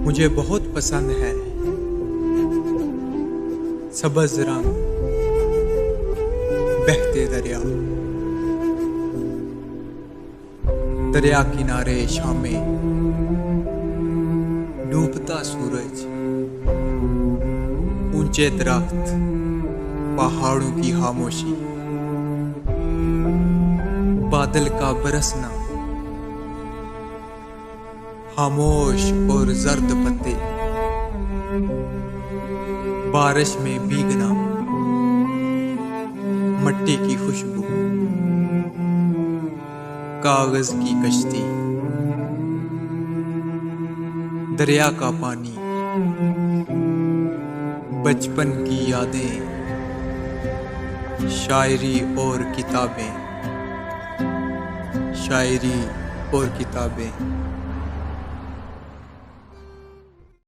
मुझे बहुत पसंद है सब्ज रंग बहते दरिया। दरिया किनारे शामें डूबता सूरज, ऊंचे दरख्त, पहाड़ों की खामोशी, बादल का बरसना, खामोश और जर्द पत्ते, बारिश में भीगना, मिट्टी की खुशबू, कागज की कश्ती, दरिया का पानी, बचपन की यादें, शायरी और किताबें, शायरी और किताबें।